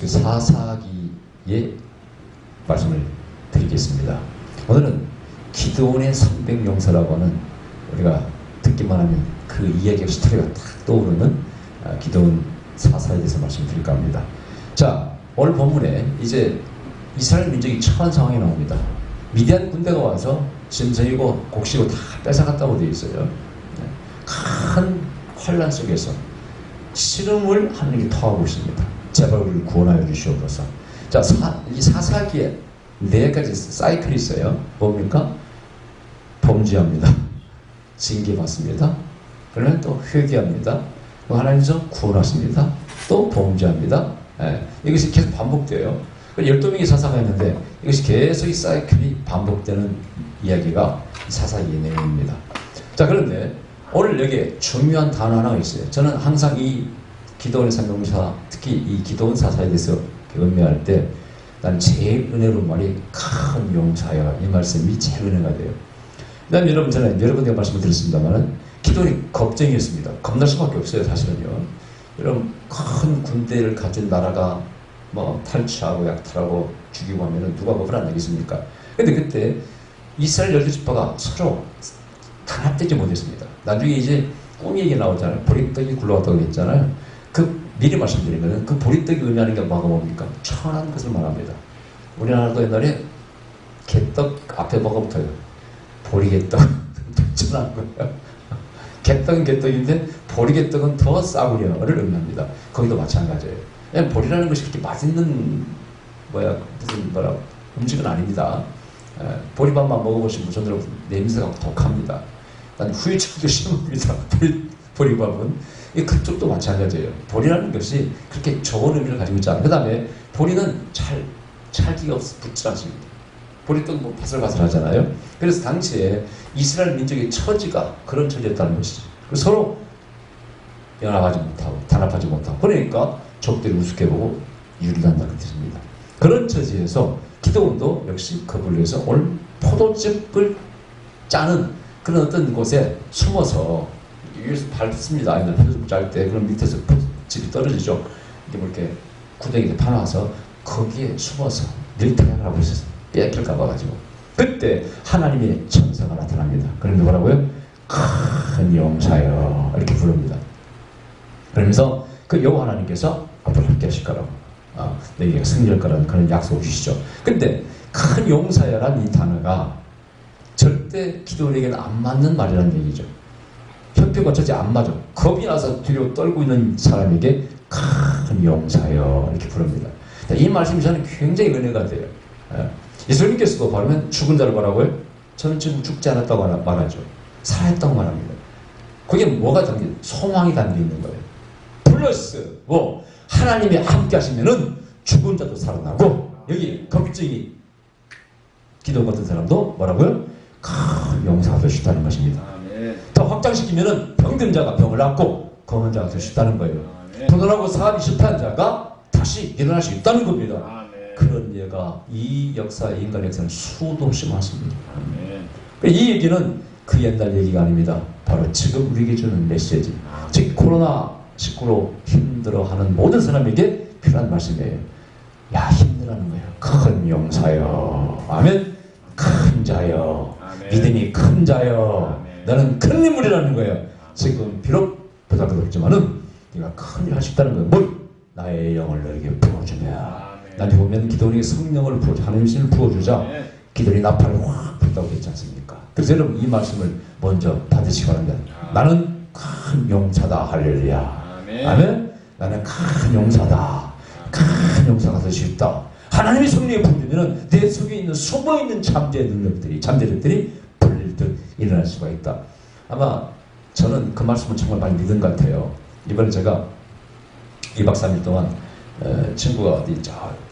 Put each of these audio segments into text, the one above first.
그 사사기의 말씀을 드리겠습니다. 오늘은 기드온의 300용사라고 하는, 우리가 듣기만 하면 그 이야기의 스토리가 딱 떠오르는 기드온 사사에 대해서 말씀드릴까 합니다. 자, 오늘 본문에 이제 이스라엘 민족이 처한 상황이 나옵니다. 미디안 군대가 와서 짐승이고 곡식이고 다 뺏어갔다고 되어 있어요. 큰 환란 속에서 씨름을 하나님께 토하고 있습니다. 제발 우리를 구원하여 주시옵소서. 자, 이 사사기에 네 가지 사이클이 있어요. 뭡니까? 범죄합니다. 징계받습니다. 그러면 또 회개합니다. 하나님께서 구원하십니다. 또 범죄합니다. 이것이 계속 반복돼요. 12명이 사사가 있는데 이것이 계속 이 사이클이 반복되는 이야기가 사사기의 내용입니다. 자, 그런데 오늘 여기에 중요한 단어 하나가 있어요. 저는 항상 이 기드온의 300용사, 특히 이 기드온 사사에 대해서 음미할 때 난 제일 은혜로운 말이 큰 용사여, 이 말씀이 제일 은혜가 돼요. 그다음 여러분, 저는 여러 번째 말씀을 드렸습니다만 기드온이 겁쟁이였습니다. 겁날 수밖에 없어요, 사실은요. 여러분, 큰 군대를 가진 나라가 뭐 탈취하고 약탈하고 죽이고 하면은 누가 겁을 안 나겠습니까? 근데 그때 이스라엘 12지파가 서로 단합되지 못했습니다. 나중에 이제 꿈 얘기 나오잖아요. 보리떡이 굴러갔다고 했잖아요. 그 미리 말씀드리면 그 보리떡이 의미하는 게 뭐가 뭡니까? 천한 것을 말합니다. 우리나라도 옛날에 개떡 앞에 뭐가 붙어요? 보리개떡. 천한 거예요. 개떡은 개떡인데 보리개떡은 더 싸구려를 의미합니다. 거기도 마찬가지예요. 보리라는 것이 그렇게 맛있는 무슨 음식은 아닙니다. 보리밥만 먹어보신 분들은 냄새가 독합니다. 난 후유증도 심합니다. 보리밥은. 그쪽도 마찬가지예요. 보리라는 것이 그렇게 좋은 의미를 가지고 있지 않아요. 그 다음에 보리는 찰기가 붙지 않습니다. 보리떡은 뭐 바슬바슬하잖아요. 그래서 당시에 이스라엘 민족의 처지가 그런 처지였다는 것이죠. 서로 연합하지 못하고 단합하지 못하고, 그러니까 적들이 우습게보고 유리한다는 뜻입니다. 그런 처지에서 기드온도 역시 그 분류에서 오늘 포도즙을 짜는 그런 어떤 곳에 숨어서, 위에서 밟습니다. 아이들 포도즙 짤 때 그럼 밑에서 즙이 떨어지죠. 이게 뭐 이렇게 구덩이에 파놔서 거기에 숨어서 밀타격을 하고 있었어요. 뺏길까 봐가지고. 그때 하나님의 천사가 나타납니다. 그럼 뭐라고요? 큰 용사여, 이렇게 부릅니다. 그러면서 그 여호와 하나님께서 앞으로 함께 하실 거라고, 너희가 승리할 거라는 그런 약속을 주시죠. 근데 큰 용사여란 이 단어가 절대 기드온에게는 안 맞는 말이라는 얘기죠. 형편과 처지 안 맞아. 겁이 나서 뒤로 떨고 있는 사람에게 큰 용사여, 이렇게 부릅니다. 이 말씀이 저는 굉장히 은혜가 돼요. 예수님께서도 바르면 죽은 자를 뭐라고요? 저는 지금 죽지 않았다고 말하죠. 살아있다고 말합니다. 그게 뭐가 담겨? 소망이 담겨 있는 거예요. 플러스 하나님이 함께 하시면은 죽은 자도 살아나고, 여기 겁쟁이 기도원 같은 사람도 뭐라고요? 큰 용사가 될 수 있다는 것입니다. 더 확장시키면은 병든 자가 병을 낫고 검은 자가 될 수 있다는 거예요. 도전하고 사업이 실패한 자가 다시 일어날 수 있다는 겁니다. 그런 예가 이 역사의 인간 역사는 수도 없이 많습니다. 이 얘기는 그 옛날 얘기가 아닙니다. 바로 지금 우리에게 주는 메시지. 즉 코로나19로 힘들어하는 모든 사람에게 필요한 말씀이에요. 야, 힘들어하는 거예요. 큰 용사여. 아멘. 큰 자여. 믿음이 큰 자여. 너는 큰 인물이라는 거예요. 지금 비록 보잘것없지만은 네가 큰 일 할 수 있다는 거예요. 뭘? 나의 영을 너에게 부어주며. 나중에 보면 기도원에게 성령을 부어주자, 하나님의 신을 부어주자 기도원이 나팔을 확 불다고 했지 않습니까? 그래서 여러분, 이 말씀을 먼저 받으시기 바랍니다. 나는 큰 용사다. 할렐루야. 아멘. 나는 큰 용사다. 큰 용사가 될 수 있다. 하나님의 성령이 부으면 내 속에 있는 숨어있는 잠재의 능력들이, 잠재력들이 불릴 듯 일어날 수가 있다. 아마 저는 그 말씀을 정말 많이 믿은 것 같아요. 이번에 제가 2박 3일 동안 친구가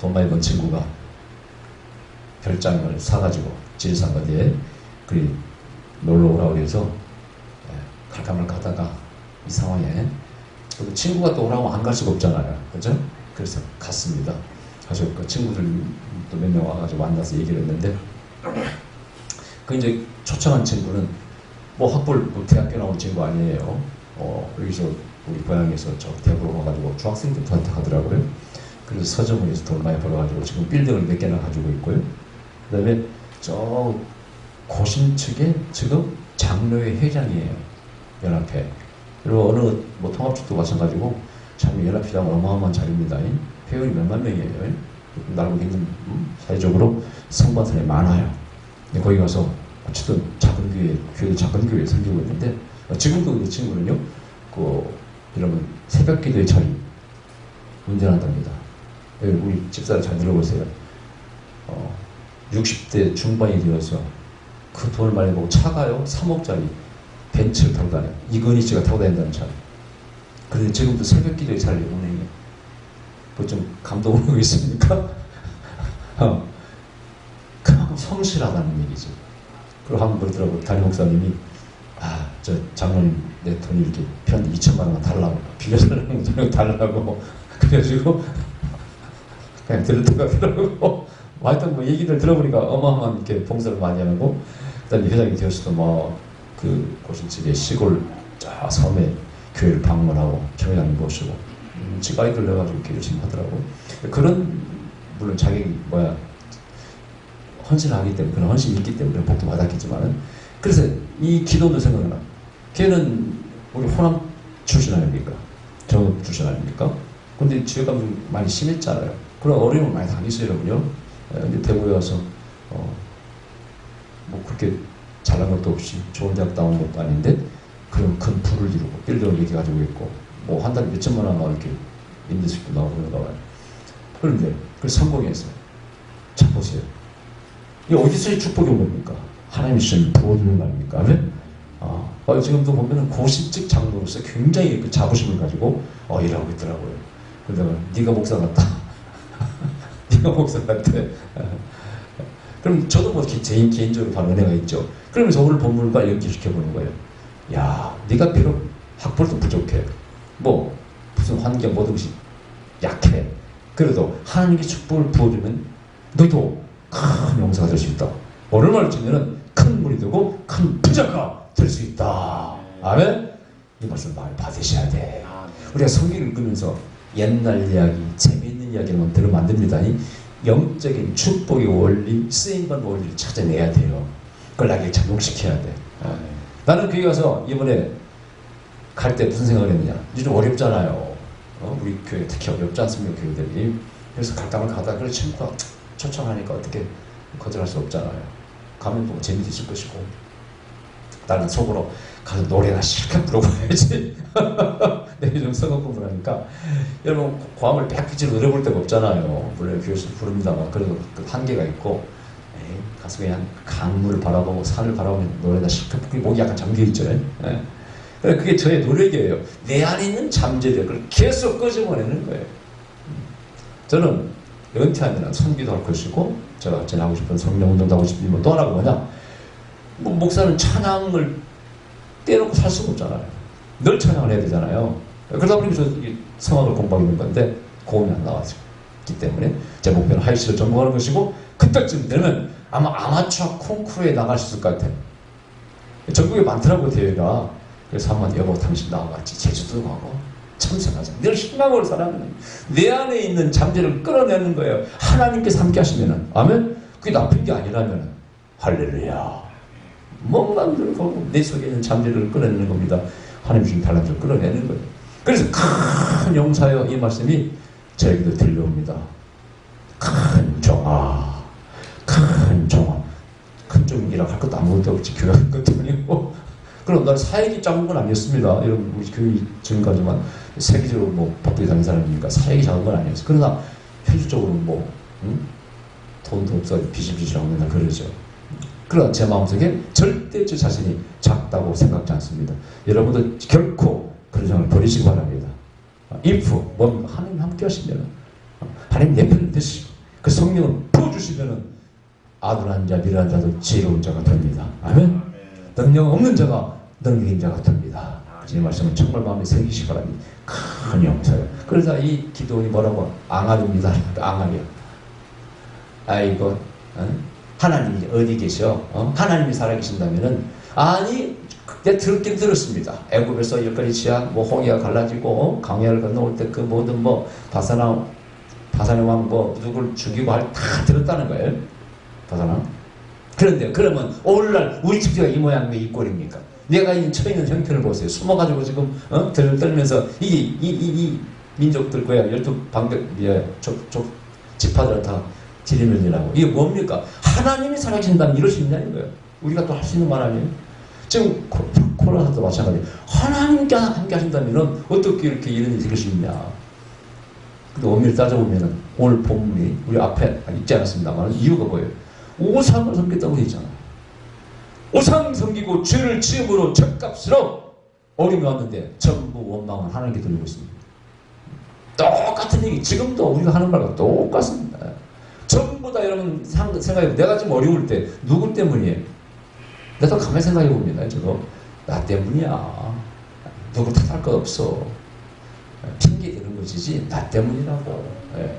돈 많이 번 친구가 별장을 사가지고 지리산 어디에 그리 놀러 오라고 해서 갈까 말까 하다가 이 상황에 친구가 또 오라고 안 갈 수가 없잖아요. 그죠? 그래서 갔습니다. 가서 그 친구들 또 몇 명 와가지고 만나서 얘기를 했는데, 그 이제 초청한 친구는 학부를 대학교 나온 친구 아니에요. 여기서 우리 고향에서 저 대학으로 가가지고 중학생 때부터 하더라고요. 그래서 서점에서 돈 많이 벌어가지고 지금 빌딩을 몇 개나 가지고 있고요. 그 다음에 저 고신측에 지금 장로회 회장이에요. 연합회. 그리고 어느 뭐 통합축도 마찬가지고 참 연합회장 어마어마한 자리입니다. 회원이 몇만 명이에요. 나라고 있는 사회적으로 성공한 사람이 많아요. 근데 거기 가서 어쨌든 작은 교회도 작은 교회 섬기고 있는데 지금도 이 친구는요, 이러면 새벽 기도의 자리 운전한답니다. 우리 집사람 잘 들어보세요. 60대 중반이 되어서 그 돈을 많이 보고 차가요 3억짜리 벤츠를 타고 다녀요. 이건희 씨가 타고 다닌다는 차. 그런데 지금도 새벽 기도의 자리 운행해. 그거 좀 감동을 하고 있습니까? 그만큼 성실하다는 얘기죠. 그리고 한번 그러더라고. 담임 목사님이 저 장로님 내 돈이 이렇게 편 2천만 원만 달라고 빌려달라고 저녁 달라고 그래가지고 그냥 들었다가 그러고 하여튼 뭐 얘기를 들어보니까 어마어마한 이렇게 봉사를 많이 하고 그다음에 회장이 되었어도 그 고신집의 시골 저 섬에 교회를 방문하고 교회장님 모시고 집 아이들 내가지고 이렇게 열심히 하더라고. 그런 물론 자격이 헌신하기 때문에 그런 헌신이 있기 때문에 복도 받았겠지만은 그래서 이 기도도 생각나. 걔는 우리 호남 출신 아닙니까? 전업 출신 아닙니까? 근데 지역감이 많이 심했잖아요. 그런 어려움을 많이 당했어요, 여러분요. 근데 대구에 와서 뭐 그렇게 잘난 것도 없이 좋은 대학 나온 것도 아닌데 그런 큰 부를 이루고 빌딩을 이렇게 가지고 있고 뭐 한 달에 몇 천만 원 나와 이렇게 임대수익도 나오고 그런가 봐요. 그런데 그걸 성공했어요. 자 보세요. 이 어디서의 축복이 온 겁니까? 하나님이 주신 부어주는 거 아닙니까? 지금도 보면은 고신직 장로로서 굉장히 그 자부심을 가지고 일하고 있더라고요. 그러다가 네가 목사 같다. 네가 목사 같아. 그럼 저도 뭐 개인적으로 바로 은혜가 있죠. 그러면서 오늘 본문과 연결시켜보는 거예요. 야, 네가 비록 학벌도 부족해. 뭐 무슨 환경 뭐든지 약해. 그래도 하나님께 축복을 부어주면 너도 큰 용사가 될 수 있다. 얼마나 주면은 큰 물이 되고 큰 부자가 될 수 있다. 아멘? 이 말씀 많이 받으셔야 돼. 우리가 성경을 읽으면서 옛날 이야기, 재미있는 이야기만 들으면 안 됩니다. 영적인 축복의 원리, 쓰임받는 원리를 찾아내야 돼요. 그걸 나에게 적용시켜야 돼. 나는 거기 가서 이번에 갈 때 무슨 생각을 했느냐. 이제 좀 어렵잖아요. 우리 교회 특히 어렵지 않습니까, 교회들이. 그래서 가다가 그래 친구가 초청하니까 어떻게 거절할 수 없잖아요. 가면 보고 재미도 있을 것이고 나는 속으로 가서 노래나 실컷 불러봐야지. 내가 좀 성악 공부를 하니까 여러분 고함을 빽빽지로 노래볼 데가 없잖아요. 물론 교회에서 부릅니다만 그래도 그 한계가 있고 가서 그냥 강물을 바라보고 산을 바라보면 노래나 실컷 부르고 목이 약간 잠겨있죠. 그게 저의 노력이에요. 내 안에 있는 잠재력을 계속 끄집어내는 거예요. 저는 은퇴하면 선기도 할 것이고 제가 하고 싶은 성령운동도 하고 싶으면 또 하나가 뭐냐, 목사는 찬양을 떼놓고 살 수가 없잖아요. 늘 찬양을 해야 되잖아요. 그러다 보니 저 성악을 공부하고 있는 건데 고음이 안 나왔기 때문에 제 목표는 하이시를 전공하는 것이고 그때쯤 되면 아마 아마추어 콩쿠르에 나갈 수 있을 것 같아요. 전국에 많더라고요, 대회가. 그래서 한번 여보 당신 나와 같이 제주도 가고 참석하자. 늘 희망으로 살아가는 내 안에 있는 잠재를 끌어내는 거예요. 하나님께서 함께 하시면은. 아멘? 그게 나쁜 게 아니라면 할렐루야. 뭔가 들고 내 속에 있는 잠재를 끌어내는 겁니다. 하나님 주신 달란트를 끌어내는 거예요. 그래서 큰 용사여 이 말씀이 저에게도 들려옵니다. 큰 종아, 큰 종아. 큰 종이라 할 것도 아무것도 없지. 교회 할 것도 아니고. 그럼 나는 사역이 작은 건 아니었습니다. 여러분, 우리 교회 지금까지만 세계적으로 뭐 바쁘게 다니는 사람이니까 사역이 작은 건 아니었어요. 그러나 현실적으로 돈도 없어 비실비실하고 맨날 그러죠. 그러나 제 마음속에 절대 제 자신이 작다고 생각지 않습니다. 여러분도 결코 그런 생각을 버리시기 바랍니다. if, 하나님 함께 하시면 하나님 내 편을 드시고 그 성령을 부어주시면 아둔한 자, 미련한 자도 지혜로운 자가 됩니다. 아멘? 능력 없는 자가 능력인 자가 됩니다. 이 말씀은 정말 마음에 새기시기 바랍니다. 큰 용서요. 그래서 이 기도원이 뭐라고? 앙알입니다. 앙알이요. 아이고, 하나님이 어디 계셔? 하나님이 살아계신다면은, 아니, 내가 들었긴 들었습니다. 애굽에서 열가리 지하, 홍해가 갈라지고, 강야를 건너올 때 그 모든 바사나 바산의 왕 뭐 누굴 죽이고 다 들었다는 거예요. 바산왕. 그런데 그러면 오늘날 우리 집지가 이 모양 왜 이 꼴입니까? 내가 처해 있는 형편을 보세요. 숨어가지고 지금 떨면서 이 민족들 거야 12방백 지파들 다 지리멸리라고. 이게 뭡니까? 하나님이 살아계신다면 이럴 수 있냐는 거예요. 우리가 또 할 수 있는 말 아니에요? 지금 코로나도 마찬가지예요. 하나님께 함께 하신다면 어떻게 이렇게 이런 일이 생길 수 있냐. 근데 엄밀히 따져보면 오늘 본문이 우리 앞에 있지 않았습니다만 이유가 뭐예요? 우상을 섬겼다고 되어 있잖아요. 우상 섬기고 죄를 지음으로 죗값으로 어림이 왔는데 전부 원망은 하나님께 돌리고 있습니다. 똑같은 얘기 지금도 우리가 하는 말과 똑같습니다. 전부 다 여러분 생각해보면 내가 좀 어려울 때 누구 때문이에요? 내가 가만히 생각해봅니다. 저거 나 때문이야. 누구 탓할 것 없어. 핑계 대는 것이지 나 때문이라고. 예.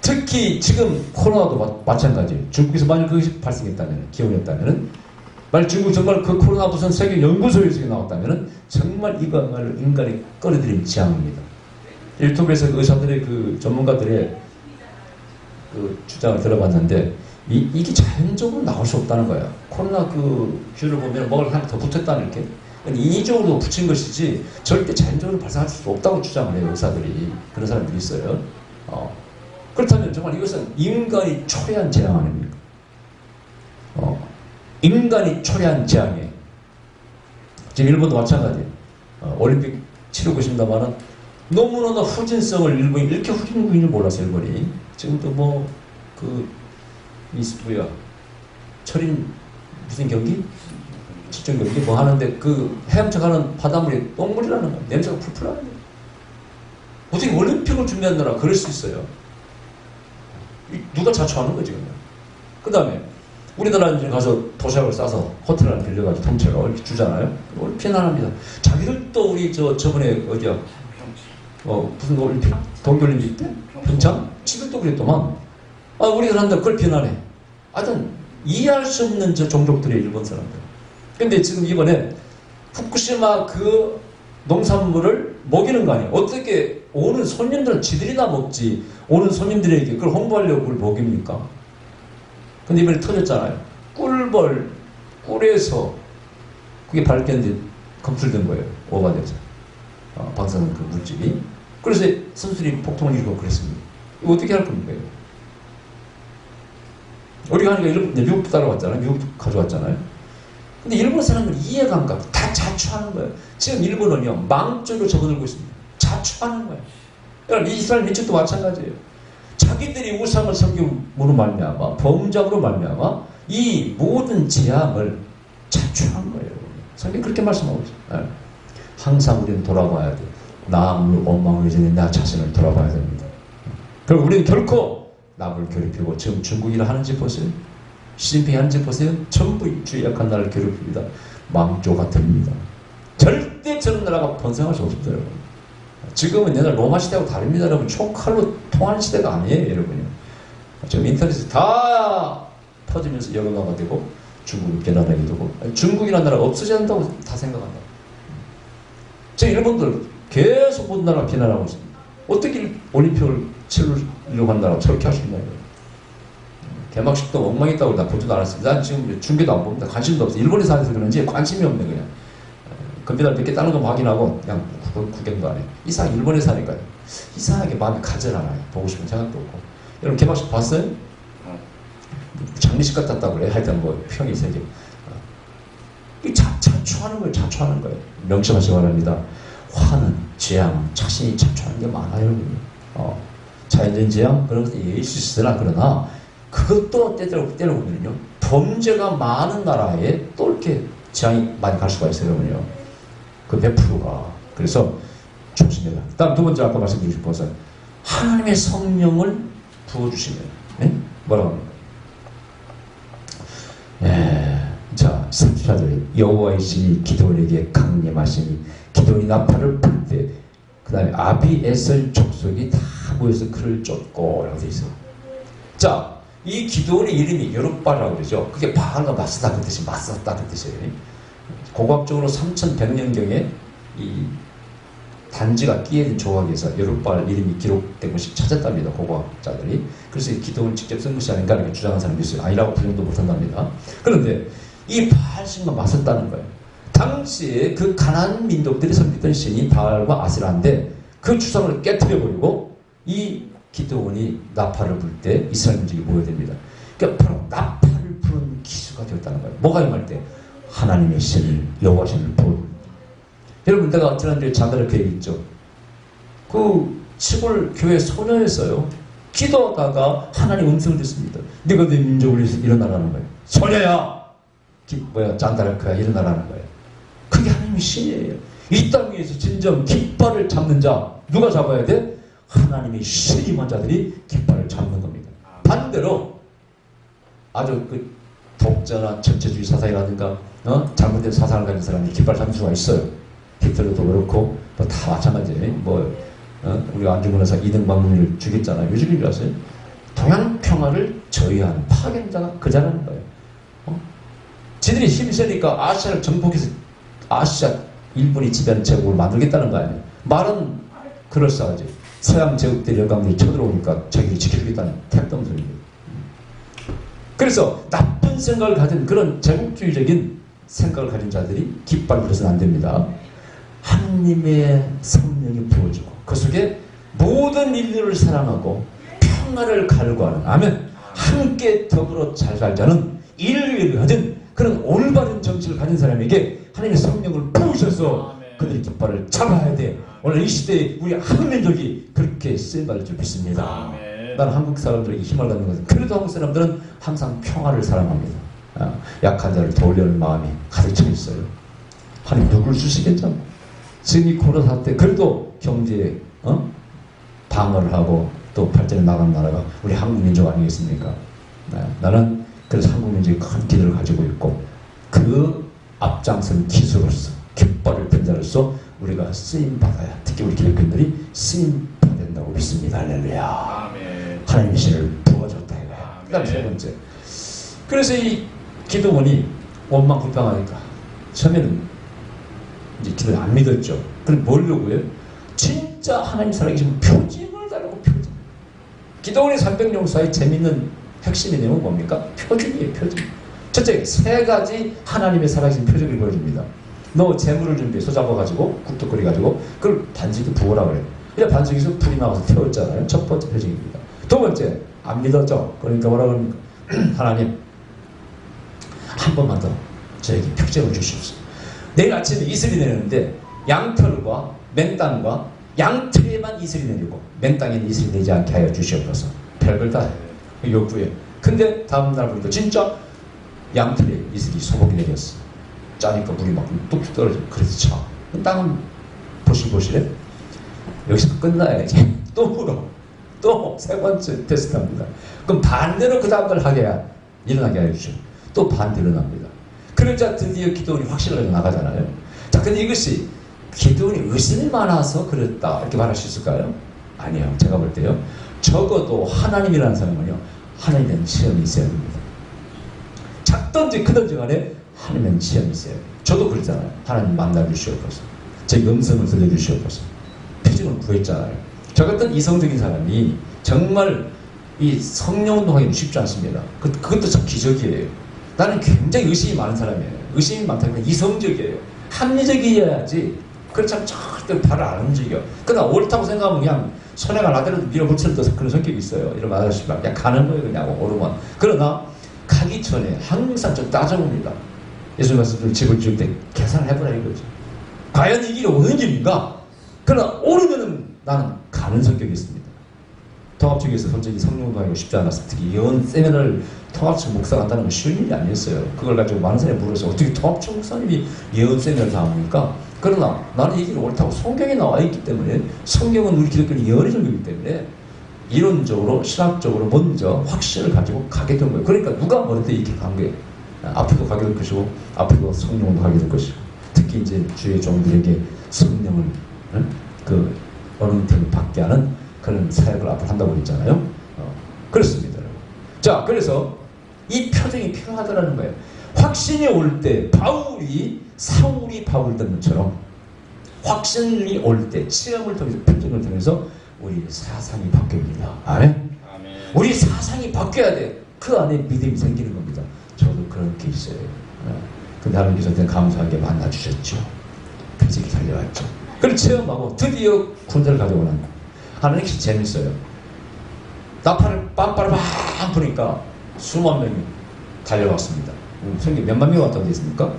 특히 지금 코로나도 마찬가지예요. 중국에서 만약 그것이 발생했다면, 기원했다면, 만약 중국 정말 그 코로나 무슨 세계 연구소에서 나왔다면 정말 이거야말로 인간이 끌어들인 재앙입니다. 유튜브에서 의사들의 그 전문가들의 그 주장을 들어봤는데 이게 자연적으로 나올 수 없다는 거야. 코로나 그 뷰를 보면 뭐가 하나 더 붙었다는 이렇게 인위적으로 붙인 것이지 절대 자연적으로 발생할 수 없다고 주장을 해요. 의사들이. 그런 사람들이 있어요. 그렇다면 정말 이것은 인간이 초래한 재앙 아닙니까? 인간이 초래한 재앙이에요. 지금 일본도 마찬가지예요. 올림픽 치르고 있습니다만은 너무너무 후진성을 일본이 이렇게 후진국인지 몰랐어요. 일본이. 지금도 뭐 뭐야 철인 무슨 경기? 집중 경기 뭐 하는데 그 헤엄쳐가는 바닷물이 똥물이라는 거예요. 냄새가 풀풀 나는 거예요. 어떻게 올림픽을 준비하느라 그럴 수 있어요? 누가 자초하는 거지 그냥. 그 다음에 우리나라에 가서 도시락을 싸서 호텔 하나 빌려가지고 통째로 이렇게 주잖아요. 오늘 비난합니다. 자기들도 우리 저번에 어디야 무슨 올림픽? 동계올림픽 때? 평창? 지금도 그랬더만 우리들 한다 그걸 비난해. 하여튼 이해할 수 없는 저 종족들의 일본 사람들. 근데 지금 이번에 후쿠시마 그 농산물을 먹이는 거 아니에요. 어떻게 오는 손님들은 지들이나 먹지 오는 손님들에게 그걸 홍보하려고 그걸 먹입니까? 근데 이번에 터졌잖아요. 꿀에서 그게 밝혔는데 검출된 거예요. 오바돼서 방사능 그 물질이. 그래서 선수들이 폭동을 일으키고 그랬습니다. 이거 어떻게 할 겁니까? 우리가 하니까 미국도 따라왔잖아요. 미국도 가져왔잖아요. 근데 일본 사람들은 이해감각 다 자초하는 거예요. 지금 일본은요 망조로 접어들고 있습니다. 자초하는 거예요. 여러분 이스라엘 민족도 마찬가지예요. 자기들이 우상을 섬김으로 말미암아 범죄함으로 말미암아 이 모든 재앙을 자초한 거예요. 성경이 그렇게 말씀하고 있어요. 네. 항상 우리는 돌아봐야 돼. 남을 원망하기 전에 나 자신을 돌아봐야 됩니다. 그럼 우리는 결코 남을 괴롭히고 지금 중국이라 하는지 보세요. 시진핑이 하는지 보세요. 전부 주의 약한 나라를 괴롭힙니다. 망조가 됩니다. 절대 저런 나라가 번성할 수 없습니다. 여러분. 지금은 옛날 로마 시대하고 다릅니다. 여러분. 총칼로 통하는 시대가 아니에요. 여러분요. 지금 인터넷에 다 퍼지면서 여론화가 되고 중국이 비난하게 되고 중국이라는 나라가 없어져야 한다고 다 생각한다. 지금 일본들 계속 모든 나라가 비난하고 있습니다. 어떻게 올림픽을 치르려고 한다고 저렇게 할 수 있나요? 개막식도 엉망했다고 나 보지도 않았습니다. 난 지금 중계도 안 봅니다. 관심도 없어. 일본에 사서 그런지 관심이 없네 그냥. 금메달 몇 개 따는 거 확인하고 그냥 구경도 안 해. 이상하게 일본에 사니까요. 이상하게 마음이 가져라나요. 보고 싶은 생각도 없고. 여러분 개막식 봤어요? 장례식 같았다고 그래. 하여튼 뭐 평이 세게. 이 자초하는 거예요. 자초하는 거예요. 명심하시기 바랍니다. 화는 재앙, 자신이 자초하는 게 많아요. 자연적인 재앙 그런 것도 예의 수 있으나 그러나 그것도 때려보면요 범죄가 많은 나라에 또 이렇게 재앙이 많이 갈 수가 있어요. 여러분요. 그 100%가. 그래서 조심해라. 다음 두 번째 아까 말씀드린 것은 하나님의 성령을 부어주시면 뭐라고 합니까? 자 34절에 여호와의 신이 기드온에게 강림하시니 기드온이 나팔을 불 때 그 다음에 아비에셀 족속이 다 모여서 그를 쫓고 라고 되어 있어요. 자, 이 기드온의 이름이 여룻바라고 그러죠. 그게 바알과 맞서다 그 뜻이 맞섰다 그 뜻이에요. 고각적으로 3100년경에 단지가 끼어있는 조각에서 여룻발 이름이 기록된 것이 찾았답니다. 고고학자들이. 그래서 이 기도원을 직접 쓴 것이 아닌가 이렇게 주장하는 사람이 있어요. 아니라고 부정도 못한답니다. 그런데 이 바알신과 맞섰다는 거예요. 당시에 그 가나안 민족들이 섬기던 신이 바알과 아세라인데 그 주상을 깨뜨려버리고 이 기도원이 나팔을 불 때 이스라엘 민족이 모여듭니다. 그러니까 바로 나팔을 부는 기수가 되었다는 거예요. 뭐가 임할 때? 하나님의 신을, 여호와 신을 부르는. 여러분, 내가 지난주에 잠깐 그 얘기했죠. 그 시골 교회 소녀였어요. 기도하다가 하나님 음성을 듣습니다. 네가 내 민족을 위해서 일어나라는 거예요. 소녀야! 잔다르크야, 일어나라는 거예요. 그게 하나님의 신이에요. 이 땅 위에서 진정 깃발을 잡는 자, 누가 잡아야 돼? 하나님의 신임한 자들이 깃발을 잡는 겁니다. 반대로 아주 그 독자나 전체주의 사상이라든가 잘못된 사상을 가진 사람이 깃발 잡는 수가 있어요. 히틀러도 그렇고 뭐 다 마찬가지예요. 우리 안중근에서 이등박문을 죽였잖아요. 왜 죽인 줄 아세요? 동양 평화를 저해하는 파견자가 그자라는 거예요. 지들이 힘이 세니까 아시아를 정복해서 아시아 일본이 지배하는 제국을 만들겠다는 거 아니에요. 말은 그럴싸하지. 서양 제국들이 열강들이 쳐들어오니까 자기를 지켜주겠다는 택덤소리예요. 그래서 나쁜 생각을 가진 그런 제국주의적인 생각을 가진 자들이 깃발 들어서는 안 됩니다. 하나님의 성령이 부어주고 그 속에 모든 인류를 사랑하고 평화를 갈구하는 아멘. 함께 더불어 잘 살자는 인류를 가진 그런 올바른 정치를 가진 사람에게 하나님의 성령을 부으셔서 그들의 깃발을 잡아야 돼. 오늘 이 시대에 우리 한민족이 그렇게 쓰임받을 줄 믿습니다. 나는 한국 사람들에게 힘을 갖는 것은 그래도 한국 사람들은 항상 평화를 사랑합니다. 약한 자를 도우려는 마음이 가득 차 있어요. 하나님 누굴 주시겠죠? 지금 이 코로나 때 그래도 경제에 방어를 하고 또 발전해 나가는 나라가 우리 한국 민족 아니겠습니까? 나는 그래서 한국 민족이 큰 기대를 가지고 있고 그 앞장선 기수로서 깃발을 든 자로서 우리가 쓰임받아야, 특히 우리 기독교인들이 쓰임받아야 된다고 믿습니다. 할렐루야. 하나님의 신을 부어줬다 이거야. 그 다음 세 번째. 그래서 이 기도원이 원망불평하니까 처음에는 이제 기도를 안 믿었죠. 그럼 뭘 요구해요? 진짜 하나님 살아계시면 표징을 달라고 표징. 기도원의 300용사의 재밌는 핵심의 내용은 뭡니까? 표징이에요. 표징. 첫째, 세 가지 하나님의 살아계신 표징을 보여줍니다. 너 재물을 준비해 소 잡아가지고 국도 끓여가지고 그걸 반죽에 부으라 그래요. 그냥 반죽에서 불이 나와서 태웠잖아요. 첫 번째 표징입니다. 두 번째, 안 믿었죠. 그러니까 뭐라 그럽니까? 하나님 한 번만 더 저에게 표징을 주시옵소서. 내일 아침에 이슬이 내리는데 양털과 맨땅과 양털에만 이슬이 내리고 맨땅에는 이슬이 내지 않게 하여 주시옵소서. 별걸 다 요구해. 근데 다음날 보니까 진짜 양털에 이슬이 소복이 내렸어. 짜니까 물이 막 뚝뚝 떨어져. 그래서 차. 땅은 보실보실해. 여기서 끝나야지. 또 물어. 또 세 번째 테스트합니다. 그럼 반대로 그 다음날 하게 일어나게 해주죠. 또 반대로 납니다. 그러자 드디어 기도원이 확실하게 나가잖아요. 자, 근데 이것이 기도원이 의심이 많아서 그랬다 이렇게 말할 수 있을까요? 아니요. 제가 볼 때요. 적어도 하나님이라는 사람은요. 하나님에 대한 시험이 있어야 됩니다. 작든지 크든지 간에 하나님에 대한 시험이 있어야 돼요. 저도 그랬잖아요. 하나님 만나주시옵소서. 제 음성을 들려주시옵소서. 표징을 구했잖아요. 저 같은 이성적인 사람이 정말 이 성령운동하기는 쉽지 않습니다. 그것도 참 기적이에요. 나는 굉장히 의심이 많은 사람이에요. 의심이 많다면 이성적이에요. 합리적이어야지. 그렇지 않으면 절대 발을 안 움직여. 그러나 옳다고 생각하면 그냥 손해가 나대로 밀어붙이는 그런 성격이 있어요. 이런 아저씨가 그냥 가는 거예요. 그냥 오르면. 그러나 가기 전에 항상 좀 따져봅니다. 예수님 말씀 집을 지을 때 계산을 해보라 이거죠. 과연 이 길이 오는 길인가? 그러나 오르면은 나는 가는 성격이 있습니다. 통합측에서 솔직히 성령운동하기가 쉽지 않았어요. 특히 예언 세미나를 통합측 목사가 한다는 건 쉬운 일이 아니었어요. 그걸 가지고 많은 사람이 물어서 어떻게 통합측 목사님이 예언 세미나를 다 합니까? 그러나 나는 이 길이 옳다고 성경에 나와 있기 때문에 성경은 우리 기독교는 예언의 종교이기 때문에 이론적으로 신학적으로 먼저 확신을 가지고 가게 된 거예요. 그러니까 누가 뭐랬대 이렇게 간 거예요. 앞으로도 가게 될 것이고 앞으로도 성령도 가게 될 것이고 특히 이제 주의 종들에게 성령을 어느템을 받게 하는 그런 사역을 앞으로 한다고 했잖아요. 그렇습니다. 자, 그래서 이 표정이 필요하다는 거예요. 확신이 올 때 사울이 바울 된 것처럼 확신이 올 때, 체험을 통해서, 편증을 통해서 우리 사상이 바뀝니다. 아멘? 우리 사상이 바뀌어야 돼. 그 안에 믿음이 생기는 겁니다. 저도 그런 게 있어요. 근데 하나님께서 그냥 감사하게 만나주셨죠. 필직이 달려왔죠. 그걸 체험하고 드디어 군대를 가져오는 하나님이 재밌어요. 나팔을 빰빠르밤 부니까 수만 명이 달려왔습니다. 성경 몇만 명 왔다고 되어 있습니까?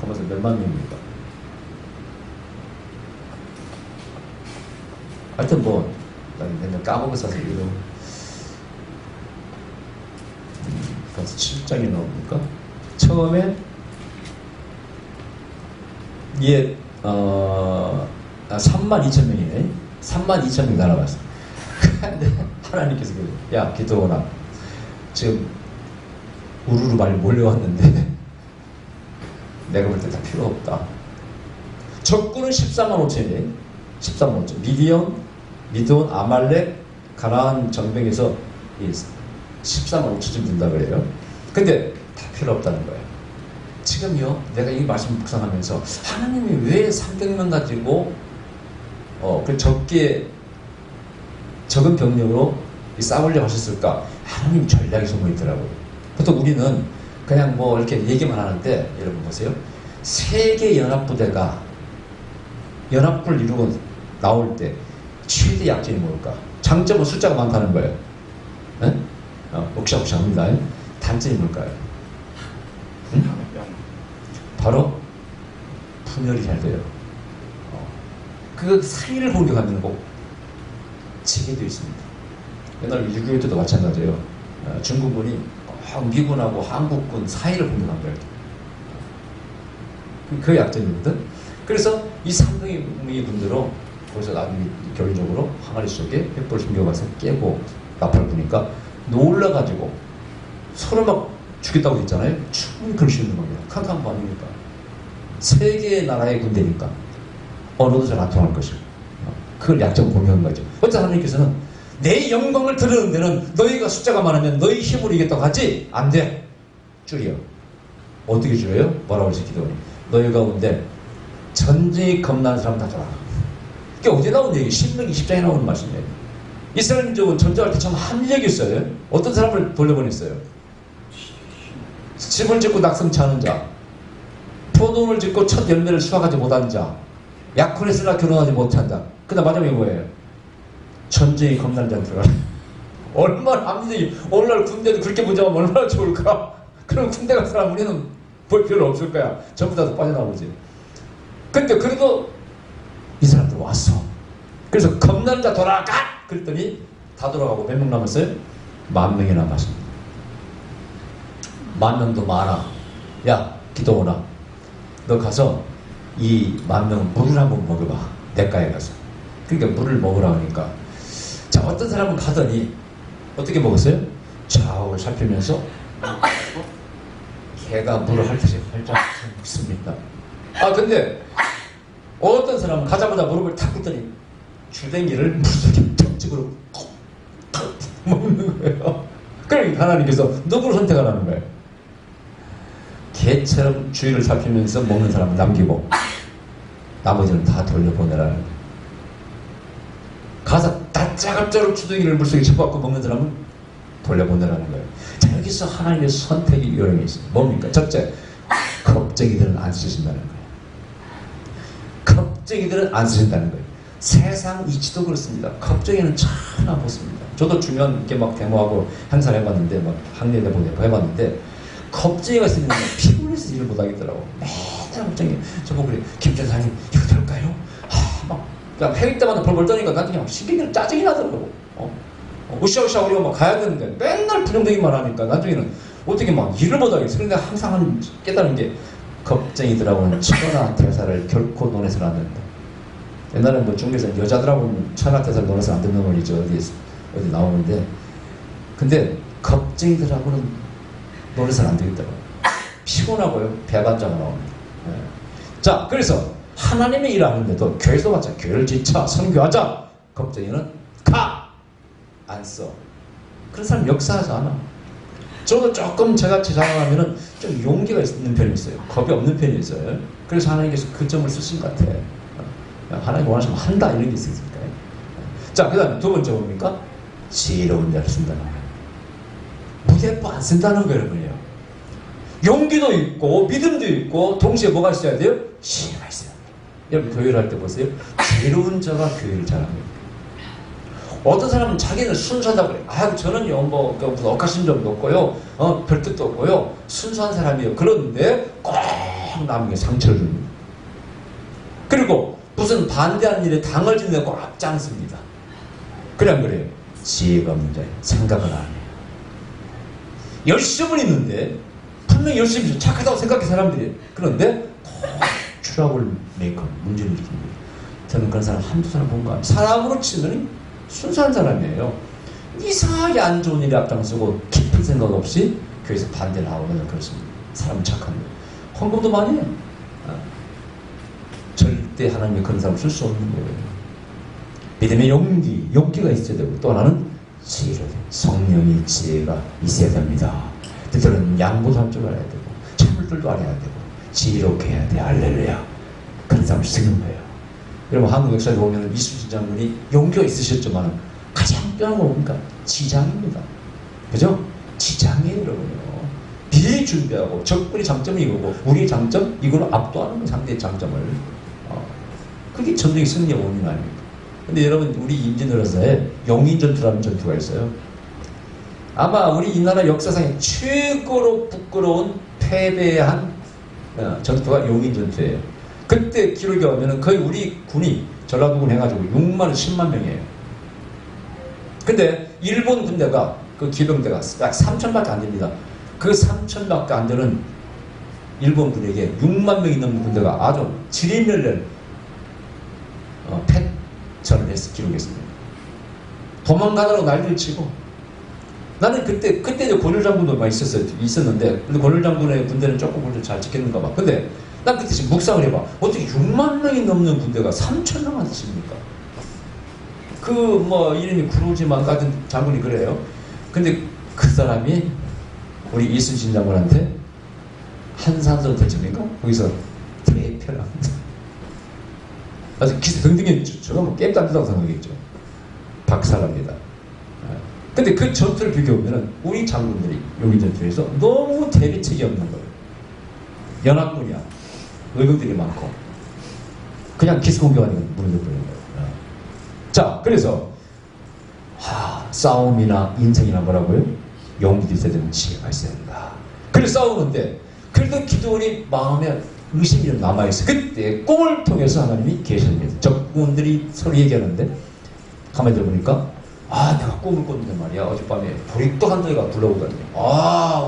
가만히 몇만 명입니까? 하여튼 뭐 맨날 까먹어서 이런 그래서 7장이 나옵니까? 처음에 32,000명이네. 32,000명 날아갔어. 근데 하나님께서 야 기도원아 지금 우르르 많이 몰려왔는데 내가 볼 때 다 필요 없다. 적군은 14만 5천이에요. 14만 5천. 미디온, 아말렉, 가나안 정병에서 14만 5천쯤 된다 그래요. 근데 다 필요 없다는 거예요. 지금요, 내가 이 말씀 묵상하면서 하나님이 왜 300명 가지고 그 적은 병력으로 싸우려고 하셨을까? 하나님 전략이 숨어 있더라고요. 보통 우리는 그냥 뭐 이렇게 얘기만 하는데 여러분 보세요. 세계 연합부대가 연합군을 이루고 나올 때 최대 약점이 뭘까? 장점은 숫자가 많다는 거예요. 옥샤옥샤합니다. 단점이 뭘까요? 바로 분열이 잘 돼요. 그 사이를 공격하는 거 지게 되어 있습니다. 옛날 6.25 때도 마찬가지예요. 중국군이 미군하고 한국군 사이를 공격한 거예요. 그 약점이거든. 그래서 이 삼등이 군대로 거기서 나중에 결론적으로 항아리 속에 횃불을 숨겨가서 깨고 나팔을 부니까 놀라가지고 서로 막 죽겠다고 했잖아요. 충분히 그럴 수 있는 겁니다. 칸칸 거 아닙니까? 세 개의 나라의 군대니까 언어도 잘 안 통할 것이고 그걸 약점 공유한 거죠. 어째 하나님께서는 내 영광을 드러내는 데는 너희가 숫자가 많으면 너희 힘으로 이겼다고 하지? 안 돼. 줄여. 어떻게 줄여요? 뭐라고 하지 기도원이? 너희 가운데 전쟁이 겁나는 사람 다 돌아가. 이게 어디 나온 얘기? 신명 20장에 나오는 말씀이에요. 이스라엘 민족은 전쟁할 때 참 합리적이 있어요. 어떤 사람을 돌려보냈어요? 집을 짓고 낙성치 않은 자, 포도를 짓고 첫 열매를 수확하지 못한 자, 약혼했으나 결혼하지 못한 자. 그 다음 마지막에 뭐예요? 전쟁이 겁나는 자는 들어가. 얼마나 합리적이. 오늘날 군대도 그렇게 보자면 얼마나 좋을까? 그럼 군대 간 사람 우리는 볼 필요 없을 거야. 전부 다 빠져나오지. 근데 그래도 이 사람들 왔어. 그래서 겁나는 자 돌아가! 그랬더니 다 돌아가고 몇 명 남았어요? 10,000명이 남았습니다. 10,000명도 많아. 야 기도원아 너 가서 이 10,000명 물을 한번 먹어봐. 내과에 가서. 그러니까 물을 먹으라 하니까 자 어떤 사람은 가더니 어떻게 먹었어요? 좌우를 살피면서 개가 물을 핥듯이 활짝 먹습니다. 아 근데 어떤 사람은 가자마자 무릎을 탁 꿇더니 주댕이를 물속에 턱찍으로 먹는 거예요. 그러니까 하나님께서 누구를 선택하라는 거예요? 개처럼 주위를 살피면서 먹는 사람을 남기고 나머지는 다 돌려보내라는 거예요. 가서 다짜갑자로 주둥이를 물속에 쳐박고 먹는 사람은 돌려보내라는 거예요. 자 여기서 하나님의 선택의 요령이 있어요. 뭡니까? 첫째, 겁쟁이들은 안 쓰신다는 거예요. 겁쟁이들은 안 쓰신다는 거예요. 세상 이치도 그렇습니다. 겁쟁이는 참 안 붙습니다. 저도 중요한 이렇게 막 데모하고 행사를 해봤는데 막 학례 데모 해봤는데 겁쟁이가 있으면 피곤해서 일을 못하겠더라고. 맨날 겁쟁이. 저보고 그래 김 전사님 이거 될까요? 막 그냥 회의 때마다 벌벌 떠니까 나중에 막 신경질 짜증이 나더라고. 으쌰으쌰 우리가 막 가야 되는데 맨날 부정되기만 하니까 나중에는 어떻게 막 일을 못하겠어. 그런데 항상 깨달은 게 겁쟁이들하고는 천하 대사를 결코 논해서는 안 된다. 옛날에 뭐 중국에서 여자들하고는 천하 대사를 논해서 안 된다는 말이죠. 어디 나오는데 근데 겁쟁이들하고는 논해서는 안 되겠다고. 피곤하고요. 배반자가 나옵니다. 네. 자 그래서 하나님의 일을 하는데도 교회에서 맞자. 교회를 지쳐 선교하자. 겁쟁이는 가! 안 써. 그런 사람 역사하지 않아. 저도 조금 저같이 자랑하면은 좀 용기가 있는 편이 있어요. 겁이 없는 편이 있어요. 그래서 하나님께서 그 점을 쓰신 것 같아요. 하나님 원하시면 한다 이런 게 있으니까. 자, 그 다음에 두 번째 뭡니까? 지혜로운 자를 쓴다는 거예요. 무대포 안 쓴다는 거예요, 여러분이요. 용기도 있고 믿음도 있고 동시에 뭐가 있어야 돼요? 지혜가 있어야 돼요. 여러분 교회를 할 때 보세요. 지혜로운 자가 교회를 잘합니다. 어떤 사람은 자기는 순수하다고 그래요. 아, 저는요, 무슨 억하신 점도 없고요, 별 뜻도 없고요, 순수한 사람이에요. 그런데 꼭 남에게 상처를 줍니다. 그리고 무슨 반대하는 일에 당을 짓는다고 꼭 앞장섭니다. 그래 안 그래요? 지혜가 없는 자예요. 생각을 안 해요. 열심은 있는데 분명히 열심히 착하다고 생각해 사람들이. 그런데 추락을 메이커 문제를 일으킵니다. 저는 그런 사람 한두 사람 본 거 아니에요. 사람으로 치면 순수한 사람이에요. 이상하게 안 좋은 일에 앞장서고 깊은 생각 없이 교회에서 반대를 하고는 그렇습니다. 사람은 착합니다. 헌금도 많이 해요. 절대 하나님이 그런 사람을 쓸 수 없는 거예요. 믿음의 용기가 있어야 되고, 또 하나는 지혜로 돼요. 성령의 지혜가 있어야 됩니다. 때때로는 양보도 할 줄 알아야 되고, 참을줄도 알아야 되고, 지혜롭게 해야 돼. 할렐루야. 그런 사람을 쓰는 거예요. 여러분, 한국 역사에 보면 이순신 장군이 용기가 있으셨지만 가장 뼈한 건 뭡니까? 지장입니다. 그죠? 지장이에요, 여러분요. 미리 준비하고, 적군의 장점이 이거고, 우리의 장점, 이걸로 압도하는 거, 상대의 장점을. 그게 전쟁의 승리의 원인 아닙니까? 근데 여러분, 우리 임진왜란사에 용인전투라는 전투가 있어요. 아마 우리 이 나라 역사상에 최고로 부끄러운 패배한 전투가 용인전투예요. 그때 기록에 보면 거의 우리 군이 전라도군 해가지고 6만 10만 명이에요. 근데 일본 군대가, 그 기병대가 약 3천밖에 안 됩니다. 그 3천밖에 안 되는 일본 군에게 6만 명이 넘는 군대가 아주 지리멸렬 패전을 해서 기록했습니다. 도망가느라고 난리를 치고. 나는 그때 권율 장군도 많이 있었는데, 근데 권율 장군의 군대는 조금 좀 잘 지켰는가 봐. 근데 난 그때 지금 묵상을 해봐. 어떻게 6만 명이 넘는 군대가 3천 명한테 칩니까? 이름이 구루지만 같은 장군이 그래요. 근데 그 사람이 우리 이순신 장군한테 한산성 대첩인가? 거기서 대패를 합니다. 아주 기세 등등해. 저거 뭐 게임도 안 된다고 생각했죠. 박살납니다. 근데 그 전투를 비교하면 우리 장군들이 여기 전투에서 너무 대비책이 없는 거예요. 연합군이야. 의병들이 많고. 그냥 기습공격하니까 무너져 버리는 거예요. 자, 그래서 싸움이나 인생이나 뭐라고요? 용기도 있어야 되는 지혜가 있어야 된다. 그래서 싸우는데, 그래도 기도원이 마음에 의심이 남아있어. 그때 꿈을 통해서 하나님이 계셨습니다. 적군들이 서로 얘기하는데 가만히 들어보니까, 내가 꿈을 꿨는데 말이야, 어젯밤에 보리떡 한 덩이가 굴러오더니,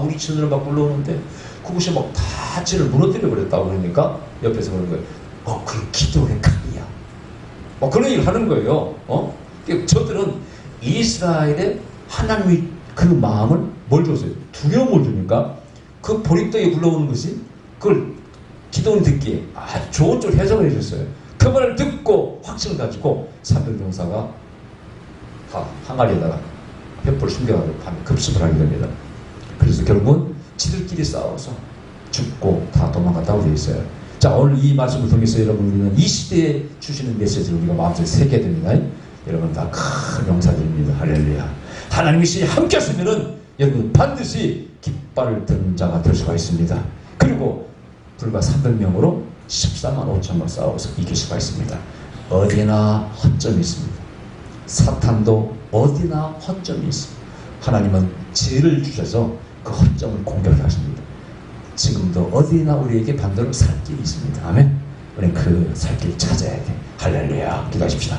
우리 친구를 막 굴러오는데 그것이 막 다 진을 무너뜨려 버렸다고. 그러니까 옆에서 그러는 거예요. 그게 기도의 칼이야. 그런 얘기를 하는 거예요. 저들은 이스라엘의 하나님이 그 마음을 뭘 줬어요? 두려움을 주니까 그 보리떡이 굴러오는 것이, 그걸 기도원 듣기에 아주 좋은 쪽 해석을 해줬어요. 그 말을 듣고 확신을 가지고 삼병병사가 항아리에다가 횃불을 숨겨가지고 밤에 급습을 하게 됩니다. 그래서 결국은 지들끼리 싸워서 죽고 다 도망갔다고 되어 있어요. 자, 오늘 이 말씀을 통해서 여러분, 우리는 이 시대에 주시는 메시지를 우리가 마음속에 새겨야 됩니다. 여러분 다 큰 용사들입니다. 할렐루야. 하나님이 함께 하시면은 여러분 반드시 깃발을 든 자가 될 수가 있습니다. 그리고 불과 300명으로 14만 5천만 싸워서 이길 수가 있습니다. 어디나 허점이 있습니다. 사탄도 어디나 허점이 있습니다. 하나님은 지혜를 주셔서 그 허점을 공격하십니다. 지금도 어디나 우리에게 반대로 살 길이 있습니다. 아멘. 우리는 그 살 길을 찾아야 돼. 할렐루야. 기도하십시다.